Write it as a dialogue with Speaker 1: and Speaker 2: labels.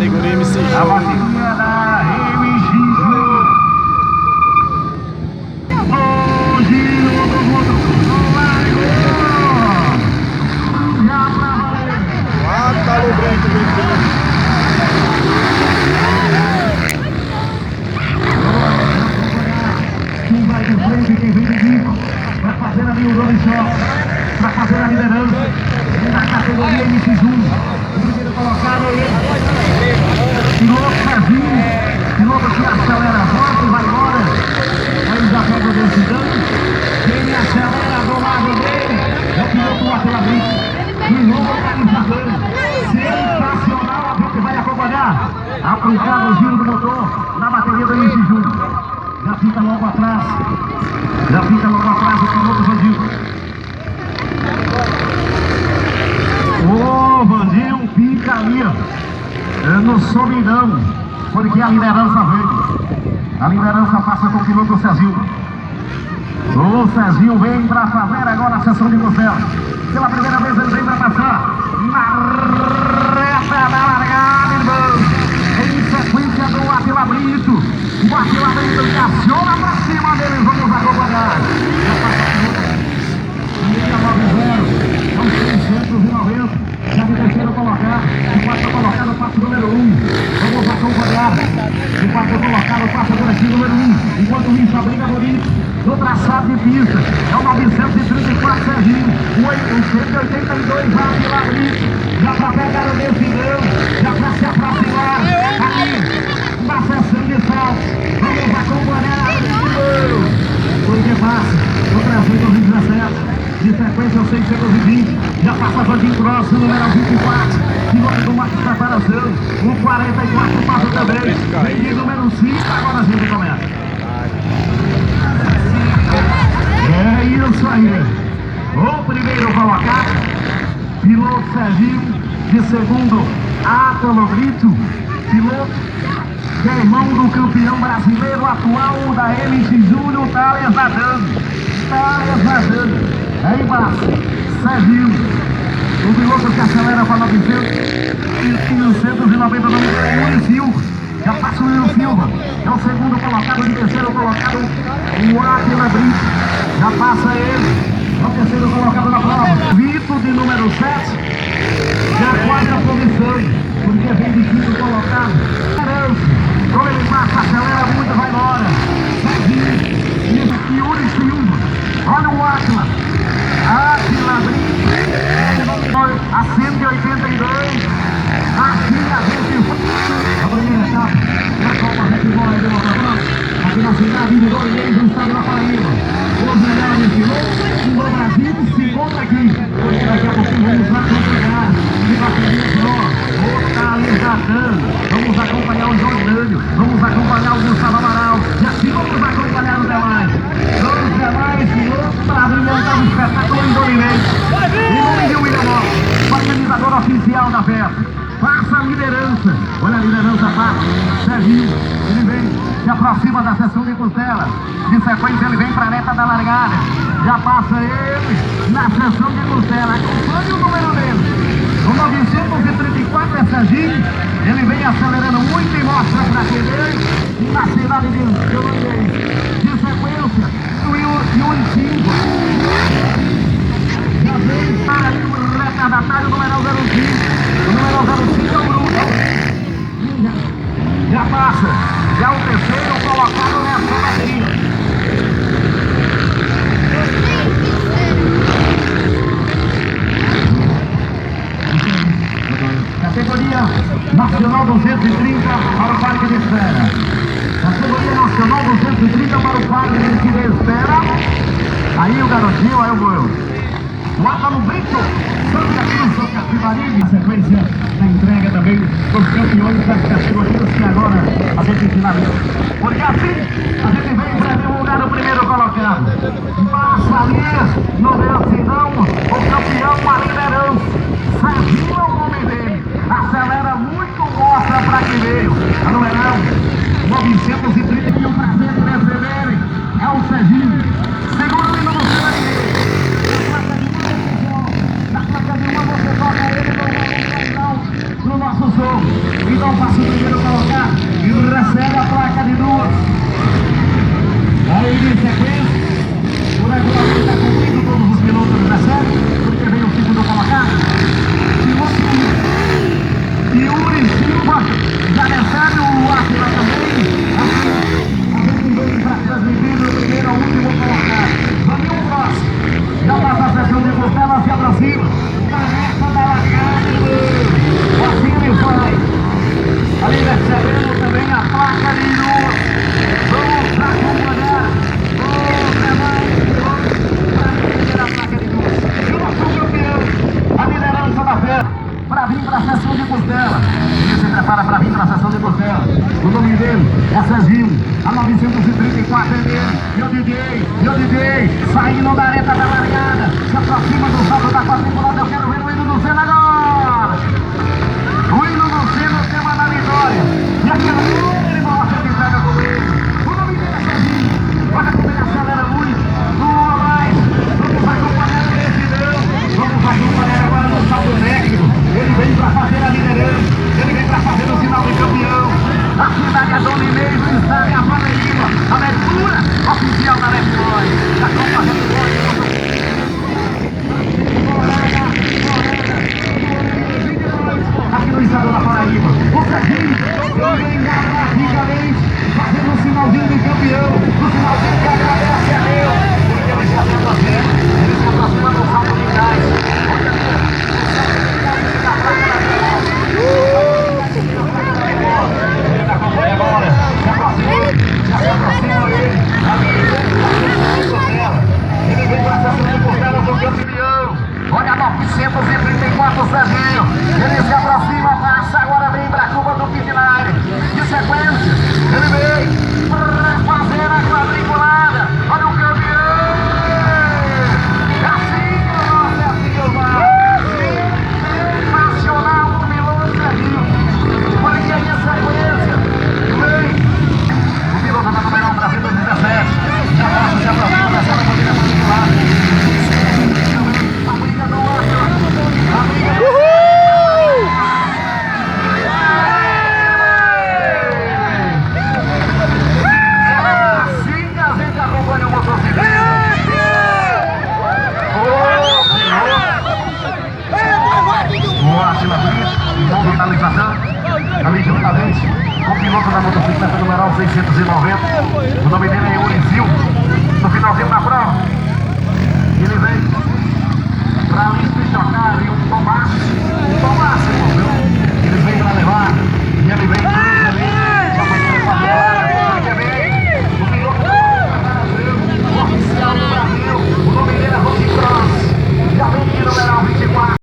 Speaker 1: categoria MC Júnior.
Speaker 2: A bateria da MX Júnior. Giro do mundo. Largou. Já pra valer.
Speaker 1: Átalo Branco venceu.
Speaker 2: Quem vai de frente, quem vem de bico, vai fazer ali o nome só, para fazer a liderança na categoria MC Júnior. O primeiro colocado é ele, piloto Serginho, piloto que acelera forte e vai embora. Aí já pega o decisão. Quem acelera do lado dele é o piloto Átalo Branco, piloto organizador. Sensacional, a gente vai acompanhar. Aplicado o giro do motor na bateria do MC Júnior. Já fica logo atrás. Já fica logo atrás o piloto Vandinho. Ô, Vandinho fica ali, ó. No solidão. Porque a liderança veio. A liderança passa com o piloto Cezinho. O Cezinho vem para fazer agora a sessão de costela. Pela primeira vez ele vem para passar na reta da largada, irmão. Em sequência do Átalo Brito. O Átalo Brito que aciona pra cima dele. Vamos acompanhar. Já passa a 690. São 690. Já de terceiro colocar. O quarto colocado passa o número 1. Vamos acompanhar. O quarto colocado passa por aqui o número 1. Enquanto isso, a briga bonita no traçado de pista. É o 934 Serginho. O 182 Átalo Brito. Já pra pegar o decisão. Já pra se aproximar. Aqui. Na sessão de saltos, vamos acompanhar o que passa no 317, de sequência o 620, já passa o Vandinho Cross, o número 24, piloto do Max Preparação, o 44 passa também, vem de número 5, agora a gente começa. É isso aí, o primeiro colocado, piloto Serginho, de segundo, Átalo Brito, piloto que é irmão do campeão brasileiro atual da MX Júnior, Thales Nadando. Aí embaixo, Serginho, o piloto que acelera para 990 no Yuri Silva. Já passa o Yuri Silva, é o segundo colocado, de terceiro colocado, o Átalo Brito. Já passa ele, é o terceiro colocado na prova. Vitor de número 7, já quarta posição, porque vem de quinto colocado. Como ele passa, acelera muito, vai embora. Serginho, Yuri Silva. Olha o Átalo Brito. A 182. Assim a gente vai. A primeira etapa da Copa Red Bull de Motocross. Aqui na cidade de Goiás, no estado da Paraíba. Os melhores pilotos do Brasil se encontram aqui. Porque daqui a pouquinho vamos acompanhar. De bateria só. Vamos acompanhar o João Nânio, vamos acompanhar o Gustavo Amaral e assim vamos acompanhar os demais. Os demais pilotos para montar um espetáculo em Dominante. Em nome de William Moss, organizador oficial da festa. Passa a liderança. Olha a liderança, passa. Serginho, ele vem, se aproxima da sessão de costela. De sequência ele vem para a reta da largada. Já passa ele na sessão de costela. Acompanhe o número dele. O 934 é Serginho, ele vem acelerando muito e mostra para quem vem na cidade de Goiás. De sequência, o Yuri Silva. Já vem para ali o retardatário número 05. O número 05 é o Bruno. Já passa, já o terceiro colocado nessa bateria. Categoria Nacional 230 para o Parque de Espera. Categoria Nacional 230 para o Parque de Espera. Aí o garotinho, aí o Goião. O Átalo Brito, Santa Cruz do Capibaribe. Na sequência da entrega também dos campeões das categorias que agora a gente finaliza. Porque assim a gente vem para divulgar o primeiro colocado. Passa ali no velocidão o campeão, a liderança. Serginho é o nome dele. Acelera muito, mostra para que veio. A numeral 930 e o prazer de receberem é o Serginho. Segundo no Serginho. Na placa de uma você toca ele no nosso som. Então passa é Serginho, a 934 é dele, e o DJ, saindo da areta da largada, se aproxima do salto da quadrícula, eu quero ver o hino do Senna agora. O hino do Senna, o tema da vitória, e aquela ele mostra que pega com ele, o nome dele é Serginho, olha como ele acelera muito, não há mais, vamos acompanhar o decidão, vamos acompanhar agora no salto técnico, ele vem para fazer a liderança, ele vem para fazer o sinal de campeão. A cidade é Dona Inês, o estado é a Paraíba, abertura oficial da F9, da Copa aqui no estado da Paraíba. O Serginho vem graficamente fazendo um sinalzinho de campeão, o sinalzinho que agradece a Deus, porque ele está sendo assim, ele se aproxima do salto de gás. Olha aqui, o salto de gás na placa da agora, se aproxima ele, ele vem para essa de Portela do campeão, olha 934 Serginho, ele se aproxima, passa, agora vem para a curva do Pitline, de sequência, ele vem para fazer a quadriculada, olha o campeão, é assim que eu vou, sensacional o piloto Serginho, olha que aí a sequência. O piloto da número 1, Brasil 2017. Já passa, se aproxima da sala de direção de lado. A briga do outro. A briga do outro. É assim que a gente acompanha o motociclismo. O Atila Brito, com finalização. Ali juntamente com o piloto da motocicleta numeral 690, o nome dele é Urizil, no finalzinho da prova, ele vem para ali